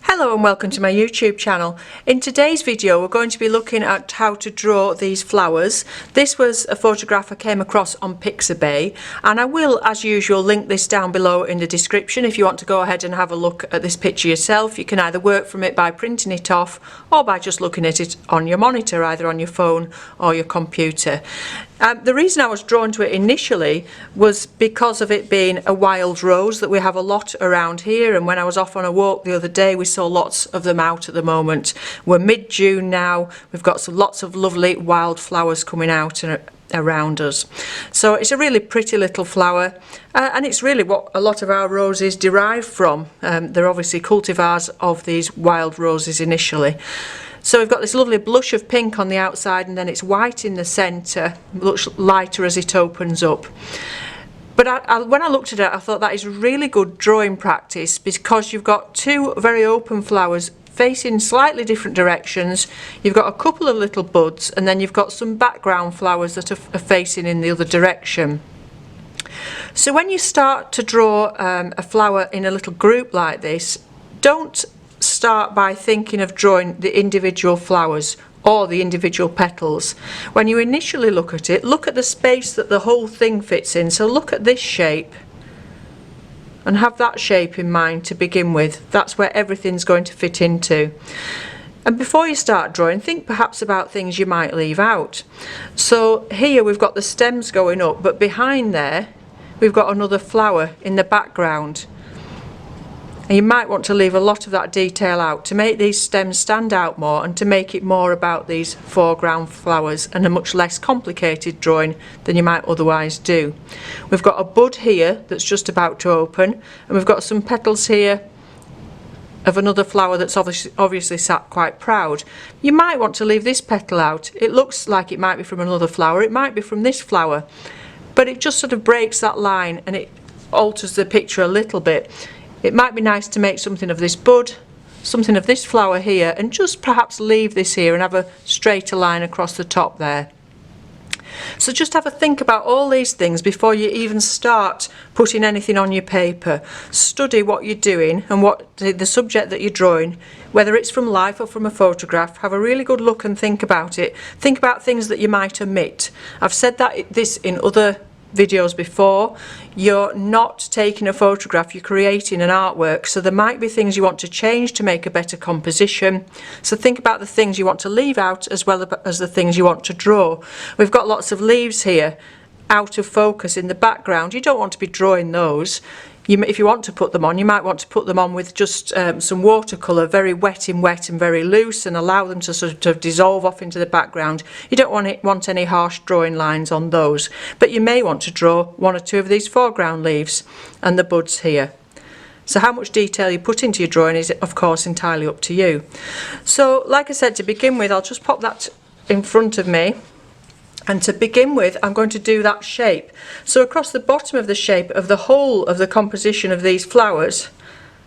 Hello and welcome to my YouTube channel. In today's video we're going to be looking at how to draw these flowers. This was a photograph I came across on Pixabay, and I will, as usual, link this down below in the description if you want to go ahead and have a look at this picture yourself. You can either work from it by printing it off or by just looking at it on your monitor, either on your phone or your computer. The reason I was drawn to it initially was because of it being a wild rose that we have a lot around here, and when I was off on a walk the other day we saw lots of them out at the moment. We're mid-June now, we've got lots of lovely wild flowers coming out and around us. So it's a really pretty little flower, and it's really what a lot of our roses derive from. They're obviously cultivars of these wild roses initially. So we've got this lovely blush of pink on the outside, and then it's white in the centre, looks lighter as it opens up. But when I looked at it, I thought that is really good drawing practice, because you've got two very open flowers facing slightly different directions. You've got a couple of little buds, and then you've got some background flowers that are facing in the other direction. So when you start to draw a flower in a little group like this, don't start by thinking of drawing the individual flowers or the individual petals. When you initially look at it, look at the space that the whole thing fits in. So look at this shape and have that shape in mind to begin with. That's where everything's going to fit into. And before you start drawing, think perhaps about things you might leave out. So here we've got the stems going up, but behind there we've got another flower in the background. And you might want to leave a lot of that detail out to make these stems stand out more, and to make it more about these foreground flowers and a much less complicated drawing than you might otherwise do. We've got a bud here that's just about to open, and we've got some petals here of another flower that's obviously sat quite proud. You might want to leave this petal out. It looks like it might be from another flower, it might be from this flower, but it just sort of breaks that line and it alters the picture a little bit. It might be nice to make something of this bud, something of this flower here, and just perhaps leave this here and have a straighter line across the top there. So just have a think about all these things before you even start putting anything on your paper. Study what you're doing and what the subject that you're drawing, whether it's from life or from a photograph. Have a really good look and think about it. Think about things that you might omit. I've said this in other videos before. You're not taking a photograph, you're creating an artwork, so there might be things you want to change to make a better composition. So think about the things you want to leave out as well as the things you want to draw. We've got lots of leaves here out of focus in the background. You don't want to be drawing those. If you want to put them on, you might want to put them on with just some watercolour, very wet and very loose, and allow them to sort of dissolve off into the background. You don't want any harsh drawing lines on those, but you may want to draw one or two of these foreground leaves and the buds here. So how much detail you put into your drawing is, of course, entirely up to you. So like I said, to begin with, I'll just pop that in front of me. And to begin with, I'm going to do that shape. So across the bottom of the shape of the whole of the composition of these flowers,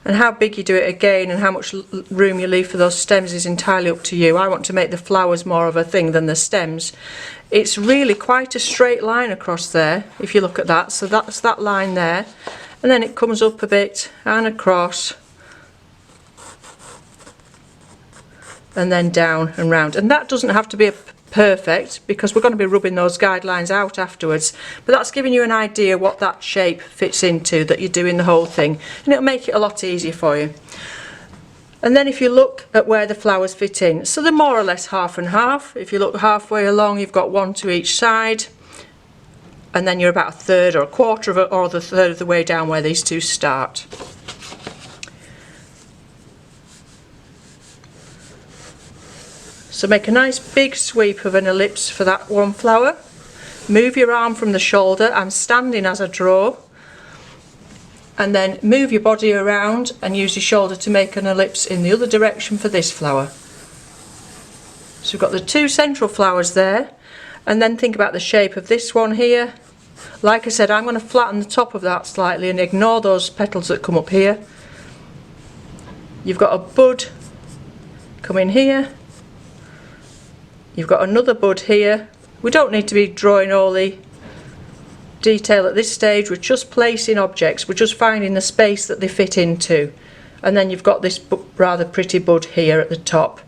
and how big you do it again and how much room you leave for those stems is entirely up to you. I want to make the flowers more of a thing than the stems. It's really quite a straight line across there, if you look at that. So that's that line there. And then it comes up a bit and across, and then down and round. And that doesn't have to be perfect, because we're going to be rubbing those guidelines out afterwards, but that's giving you an idea what that shape fits into, that you're doing the whole thing, and it'll make it a lot easier for you. And then if you look at where the flowers fit in, so they're more or less half and half. If you look halfway along, you've got one to each side, and then you're about a third or a quarter of it, or the third of the way down where these two start. So make a nice big sweep of an ellipse for that one flower. Move your arm from the shoulder. I'm standing as I draw. And then move your body around and use your shoulder to make an ellipse in the other direction for this flower. So we've got the two central flowers there. And then think about the shape of this one here. Like I said, I'm going to flatten the top of that slightly and ignore those petals that come up here. You've got a bud coming here. You've got another bud here. We don't need to be drawing all the detail at this stage. We're just placing objects. We're just finding the space that they fit into. and then you've got this rather pretty bud here at the top,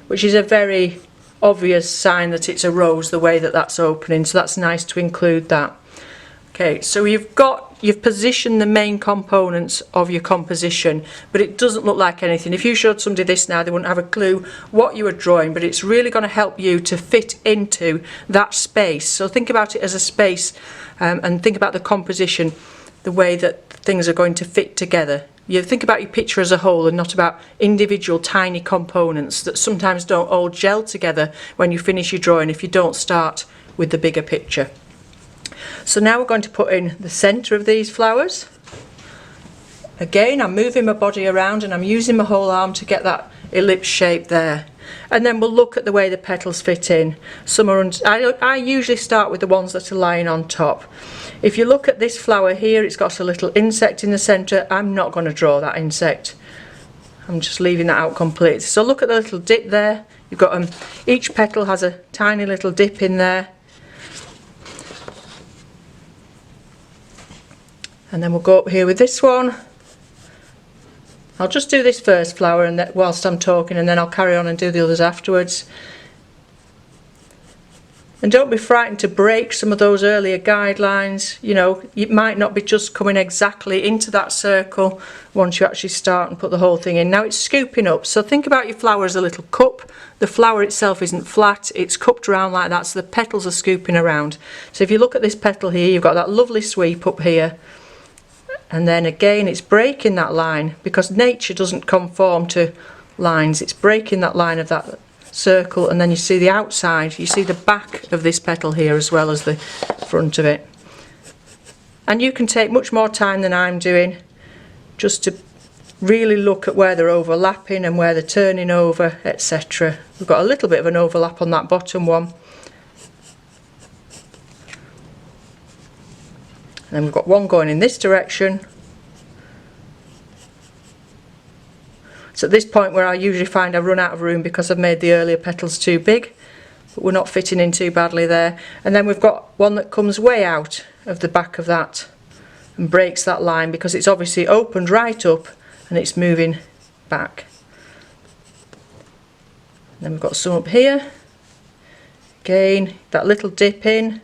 which is a very obvious sign that it's a rose, the way that that's opening, so that's nice to include that. Okay, so you've positioned the main components of your composition, but it doesn't look like anything. If you showed somebody this now, they wouldn't have a clue what you were drawing, but it's really going to help you to fit into that space. So think about it as a space, and think about the composition, the way that things are going to fit together. You think about your picture as a whole and not about individual tiny components that sometimes don't all gel together when you finish your drawing if you don't start with the bigger picture. So now we're going to put in the centre of these flowers. Again, I'm moving my body around and I'm using my whole arm to get that ellipse shape there. And then we'll look at the way the petals fit in. Some are I usually start with the ones that are lying on top. If you look at this flower here, it's got a little insect in the centre. I'm not going to draw that insect. I'm just leaving that out completely. So look at the little dip there. You've got each petal has a tiny little dip in there. And then we'll go up here with this one. I'll just do this first flower and whilst I'm talking, and then I'll carry on and do the others afterwards. And don't be frightened to break some of those earlier guidelines. You know, it might not be just coming exactly into that circle once you actually start and put the whole thing in. Now it's scooping up, so think about your flower as a little cup. The flower itself isn't flat, it's cupped around like that, so the petals are scooping around. So if you look at this petal here, you've got that lovely sweep up here. And then again it's breaking that line, because nature doesn't conform to lines. It's breaking that line of that circle, and then you see the outside, you see the back of this petal here as well as the front of it. And you can take much more time than I'm doing just to really look at where they're overlapping and where they're turning over, etc. We've got a little bit of an overlap on that bottom one. And then we've got one going in this direction. So at this point where I usually find I run out of room because I've made the earlier petals too big, but we're not fitting in too badly there. And then we've got one that comes way out of the back of that and breaks that line because it's obviously opened right up and it's moving back. And then we've got some up here. Again, that little dip in.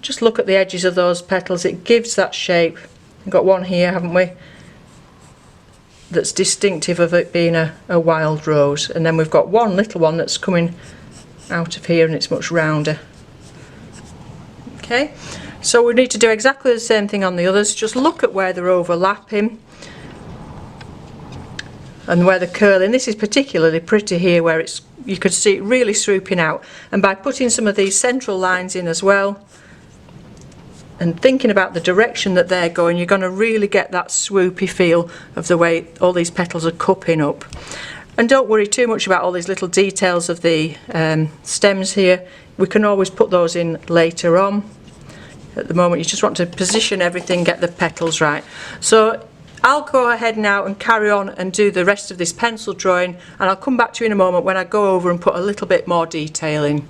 Just look at the edges of those petals, it gives that shape. We've got one here, haven't we, that's distinctive of it being a wild rose. And then we've got one little one that's coming out of here and it's much rounder. Okay, so we need to do exactly the same thing on the others. Just look at where they're overlapping and where they're curling. This is particularly pretty here where you could see it really swooping out. And by putting some of these central lines in as well, and thinking about the direction that they're going, you're going to really get that swoopy feel of the way all these petals are cupping up. And don't worry too much about all these little details of the stems here. We can always put those in later on. At the moment you just want to position everything, get the petals right. So I'll go ahead now and carry on and do the rest of this pencil drawing, and I'll come back to you in a moment when I go over and put a little bit more detail in.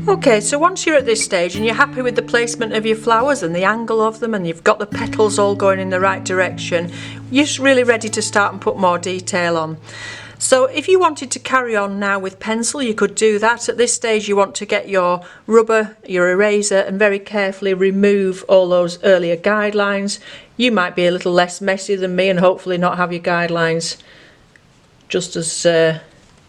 Okay, so once you're at this stage and you're happy with the placement of your flowers and the angle of them, and you've got the petals all going in the right direction, you're really ready to start and put more detail on. So if you wanted to carry on now with pencil, you could do that. At this stage you want to get your rubber, your eraser, and very carefully remove all those earlier guidelines. you might be a little less messy than me and hopefully not have your guidelines just as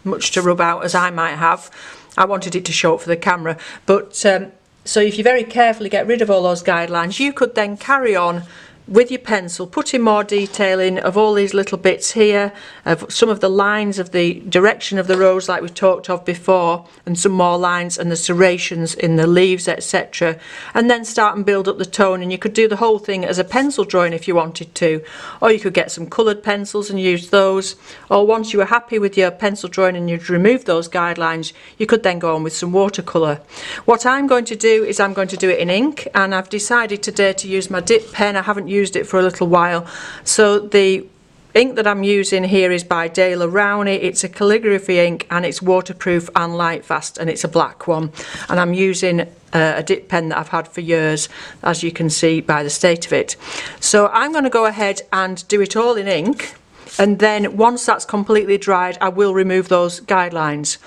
much to rub out as I might have. I wanted it to show up for the camera, but so if you very carefully get rid of all those guidelines, you could then carry on with your pencil, putting more detail in of all these little bits here, of some of the lines of the direction of the rose like we talked of before, and some more lines and the serrations in the leaves, etc. And then start and build up the tone, and you could do the whole thing as a pencil drawing if you wanted to, or you could get some coloured pencils and use those, or once you were happy with your pencil drawing and you'd removed those guidelines, you could then go on with some watercolour. What I'm going to do is I'm going to do it in ink, and I've decided today to use my dip pen. I haven't used it for a little while, so the ink that I'm using here is by Dale Rowney. It's a calligraphy ink and it's waterproof and light fast, and it's a black one, and I'm using a dip pen that I've had for years, as you can see by the state of it. So I'm going to go ahead and do it all in ink, and then once that's completely dried I will remove those guidelines.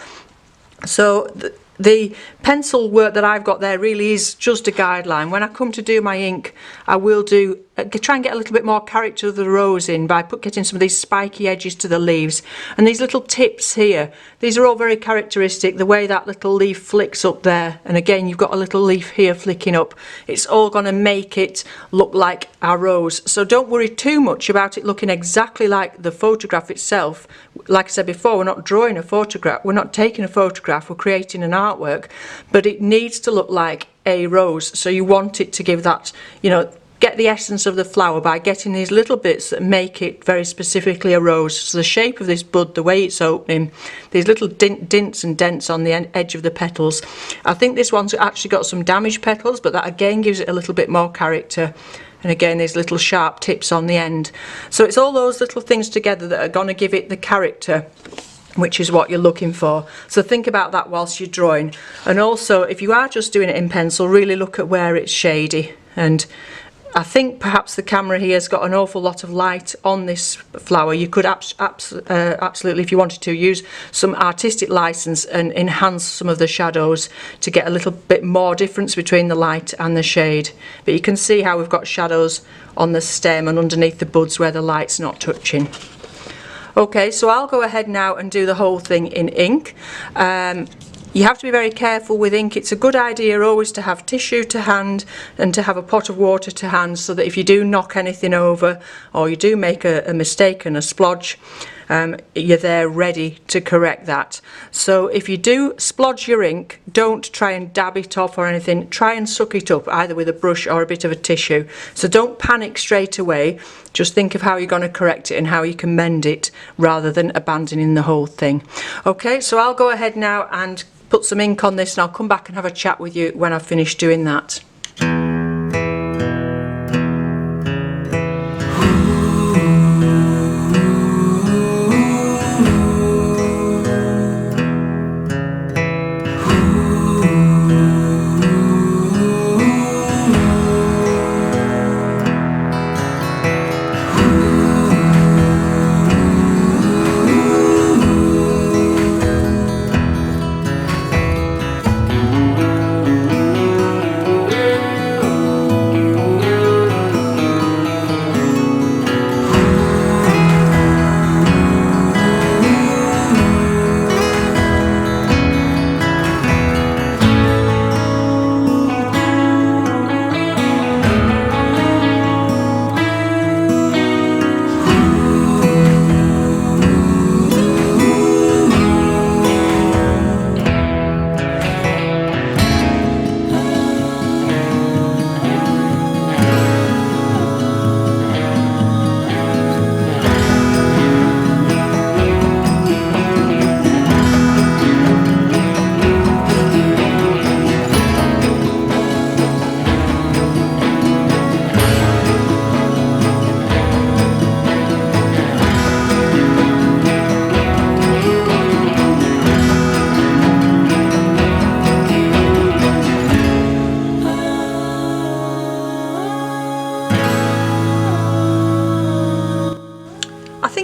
So the pencil work that I've got there really is just a guideline. When I come to do my ink, I will try and get a little bit more character of the rose in by getting some of these spiky edges to the leaves, and these little tips here, these are all very characteristic, the way that little leaf flicks up there, and again you've got a little leaf here flicking up. It's all going to make it look like our rose, so don't worry too much about it looking exactly like the photograph itself. Like I said before, we're not drawing a photograph, we're not taking a photograph, we're creating an artwork, but it needs to look like a rose. So you want it to give that, you know, get the essence of the flower by getting these little bits that make it very specifically a rose. So the shape of this bud, the way it's opening, these little dints and dents on the edge of the petals. I think this one's actually got some damaged petals, but that again gives it a little bit more character. And again, these little sharp tips on the end. So it's all those little things together that are going to give it the character, which is what you're looking for. So think about that whilst you're drawing. And also, if you are just doing it in pencil, really look at where it's shady. And I think perhaps the camera here has got an awful lot of light on this flower. You could absolutely, if you wanted to, use some artistic license and enhance some of the shadows to get a little bit more difference between the light and the shade. But you can see how we've got shadows on the stem and underneath the buds where the light's not touching. Okay, so I'll go ahead now and do the whole thing in ink. You have to be very careful with ink. It's a good idea always to have tissue to hand and to have a pot of water to hand, so that if you do knock anything over or you do make a mistake and a splodge, you're there ready to correct that. So if you do splodge your ink, don't try and dab it off or anything. Try and suck it up either with a brush or a bit of a tissue. So don't panic straight away. Just think of how you're going to correct it and how you can mend it rather than abandoning the whole thing. Okay, so I'll go ahead now and put some ink on this, and I'll come back and have a chat with you when I've finished doing that.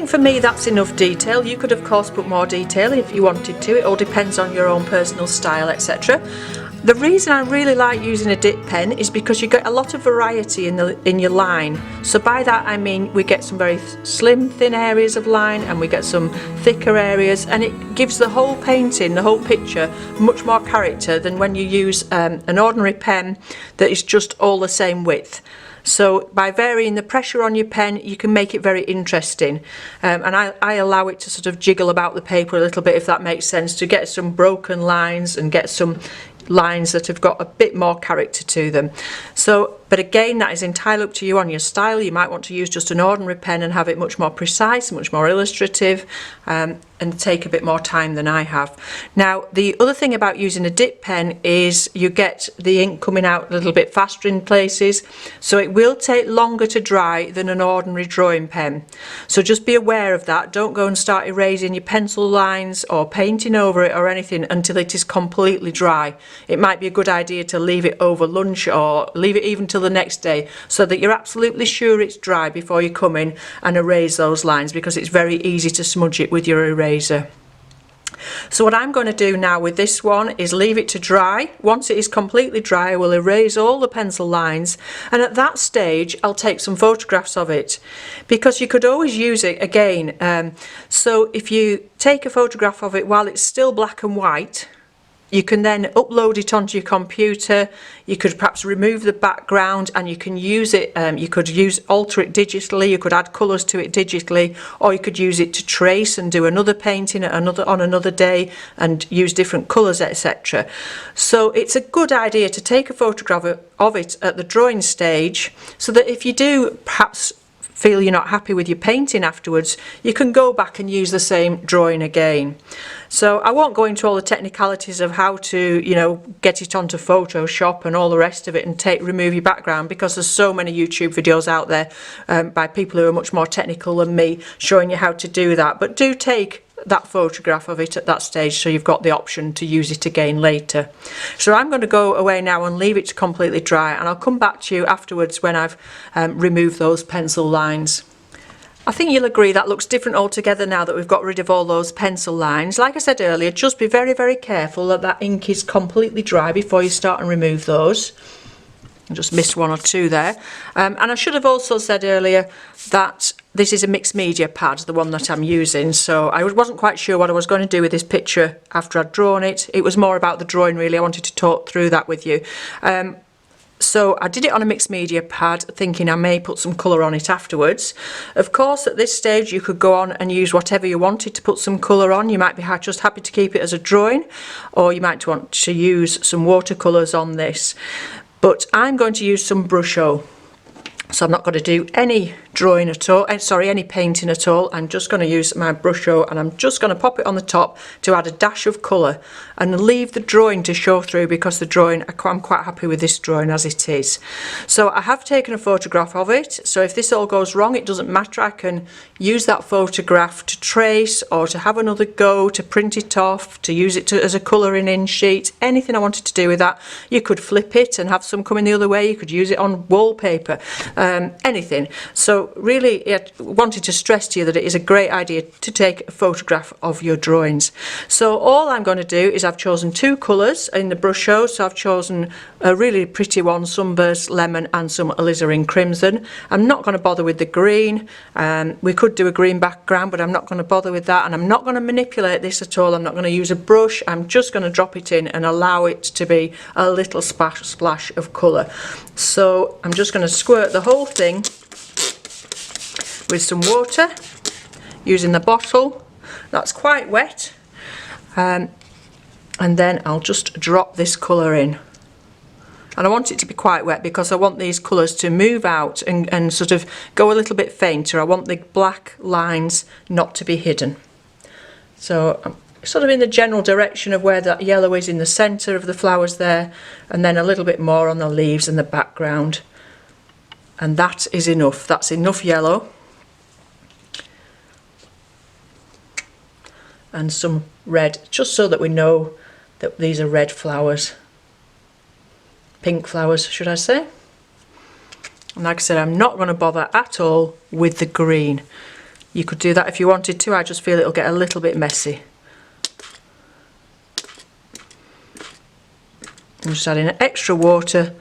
For me, that's enough detail. You could of course put more detail if you wanted to. It all depends on your own personal style, etc. The reason I really like using a dip pen is because you get a lot of variety in your line. So by that I mean we get some very slim, thin areas of line, and we get some thicker areas, and it gives the whole painting, the whole picture, much more character than when you use an ordinary pen that is just all the same width. So by varying the pressure on your pen, you can make it very interesting, and I allow it to sort of jiggle about the paper a little bit, if that makes sense, to get some broken lines and get some lines that have got a bit more character to them. So, but again, that is entirely up to you on your style. You might want to use just an ordinary pen and have it much more precise, much more illustrative, and take a bit more time than I have. Now, the other thing about using a dip pen is you get the ink coming out a little bit faster in places, so it will take longer to dry than an ordinary drawing pen. So just be aware of that. Don't go and start erasing your pencil lines or painting over it or anything until it is completely dry. It might be a good idea to leave it over lunch or leave it even till the next day, so that you're absolutely sure it's dry before you come in and erase those lines, because it's very easy to smudge it with your eraser. So what I'm going to do now with this one is leave it to dry. Once it is completely dry, I will erase all the pencil lines, and at that stage I'll take some photographs of it, because you could always use it again. So if you take a photograph of it while it's still black and white, you can then upload it onto your computer. You could perhaps remove the background, and you can use it, you could alter it digitally, you could add colours to it digitally, or you could use it to trace and do another painting on another day and use different colours, etc. So it's a good idea to take a photograph of it at the drawing stage, so that if you do perhaps feel you're not happy with your painting afterwards, you can go back and use the same drawing again. So I won't go into all the technicalities of how to, get it onto Photoshop and all the rest of it and remove your background, because there's so many YouTube videos out there by people who are much more technical than me showing you how to do that. But do take that photograph of it at that stage, so you've got the option to use it again later. So I'm going to go away now and leave it to completely dry, and I'll come back to you afterwards when I've removed those pencil lines. I think you'll agree that looks different altogether now that we've got rid of all those pencil lines. Like I said earlier, just be very, very careful that that ink is completely dry before you start and remove those. I just missed one or two there. And I should have also said earlier that this is a mixed media pad, the one that I'm using, so I wasn't quite sure what I was going to do with this picture after I'd drawn it. It was more about the drawing really. I wanted to talk through that with you. So I did it on a mixed media pad, thinking I may put some colour on it afterwards. Of course, at this stage you could go on and use whatever you wanted to put some colour on. You might be just happy to keep it as a drawing, or you might want to use some watercolours on this. But I'm going to use some Brusho. So I'm not going to do any drawing at all, any painting at all. I'm just going to use my Brusho, and I'm just going to pop it on the top to add a dash of colour and leave the drawing to show through, because the drawing, I'm quite happy with this drawing as it is. So I have taken a photograph of it, so if this all goes wrong, it doesn't matter. I can use that photograph to trace, or to have another go, to print it off, to use it as a colouring in sheet, anything I wanted to do with that. You could flip it and have some coming the other way. You could use it on wallpaper, anything. So really, I wanted to stress to you that it is a great idea to take a photograph of your drawings. So all I'm going to do is I've chosen two colours in the Brusho. So I've chosen a really pretty one, Sunburst Lemon and some Alizarin Crimson. I'm not going to bother with the green. We could do a green background, but I'm not going to bother with that, and I'm not going to manipulate this at all. I'm not going to use a brush. I'm just going to drop it in and allow it to be a little splash of colour. So I'm just going to squirt the whole thing with some water using the bottle. That's quite wet, and then I'll just drop this colour in, and I want it to be quite wet because I want these colours to move out and sort of go a little bit fainter. I want the black lines not to be hidden. So I'm sort of in the general direction of where that yellow is in the centre of the flowers there, and then a little bit more on the leaves and the background, and that is enough. That's enough yellow. And some red, just so that we know that these are red flowers, pink flowers should I say. And like I said, I'm not going to bother at all with the green. You could do that if you wanted to. I just feel it'll get a little bit messy. I'm just adding extra water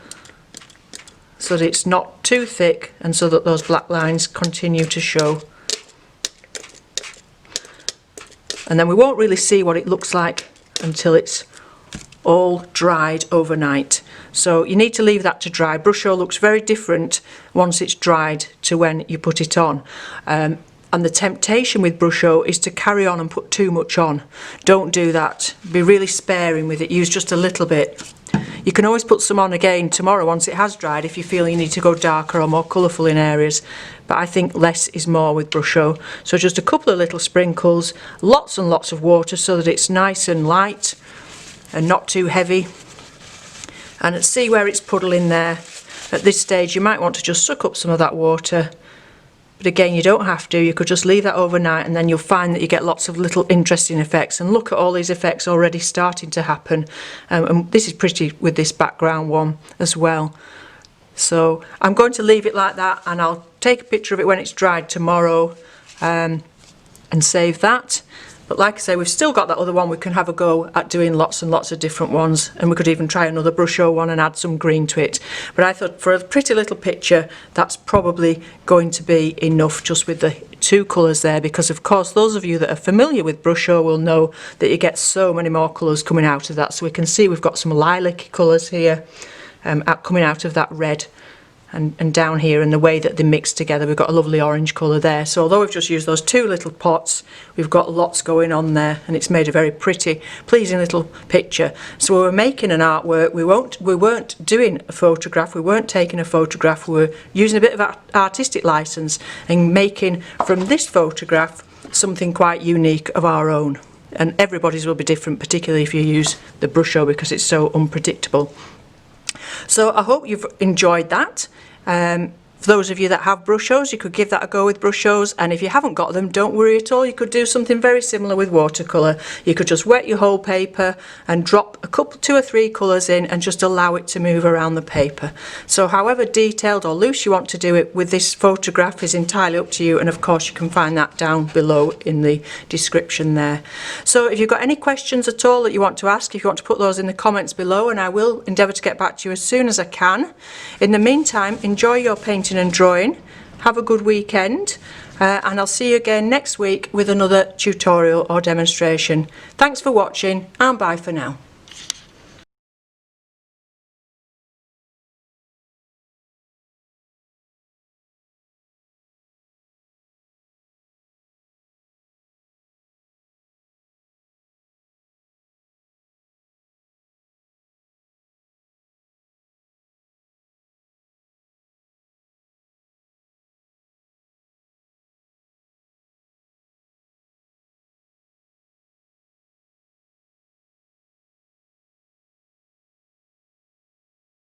so that it's not too thick and so that those black lines continue to show. And then we won't really see what it looks like until it's all dried overnight. So you need to leave that to dry. Brusho looks very different once it's dried to when you put it on. And the temptation with Brusho is to carry on and put too much on. Don't do that. Be really sparing with it. Use just a little bit. You can always put some on again tomorrow once it has dried if you feel you need to go darker or more colourful in areas. But I think less is more with Brusho. So just a couple of little sprinkles, lots and lots of water so that it's nice and light and not too heavy. And see where it's puddling there. At this stage you might want to just suck up some of that water. But again, you don't have to. You could just leave that overnight and then you'll find that you get lots of little interesting effects. And look at all these effects already starting to happen. And this is pretty with this background one as well. So I'm going to leave it like that and I'll take a picture of it when it's dried tomorrow and save that. But like I say, we've still got that other one we can have a go at doing lots and lots of different ones, and we could even try another Brusho one and add some green to it. But I thought for a pretty little picture that's probably going to be enough just with the two colours there, because of course those of you that are familiar with Brusho will know that you get so many more colours coming out of that. So we can see we've got some lilac colours here coming out of that red. And down here, and the way that they mix together, we've got a lovely orange colour there. So although we've just used those two little pots, we've got lots going on there, and it's made a very pretty, pleasing little picture. So we were making an artwork. We weren't doing a photograph. We weren't taking a photograph. We were using a bit of artistic license and making from this photograph something quite unique of our own. And everybody's will be different, particularly if you use the Brusho, because it's so unpredictable. So I hope you've enjoyed that. For those of you that have Brushos, you could give that a go with Brushos, and if you haven't got them, don't worry at all. You could do something very similar with watercolour. You could just wet your whole paper and drop two or three colours in and just allow it to move around the paper. So however detailed or loose you want to do it with this photograph is entirely up to you, and of course you can find that down below in the description there. So if you've got any questions at all that you want to ask, if you want to put those in the comments below, and I will endeavour to get back to you as soon as I can. In the meantime, enjoy your painting and drawing. Have a good weekend, and I'll see you again next week with another tutorial or demonstration. Thanks for watching, and bye for now.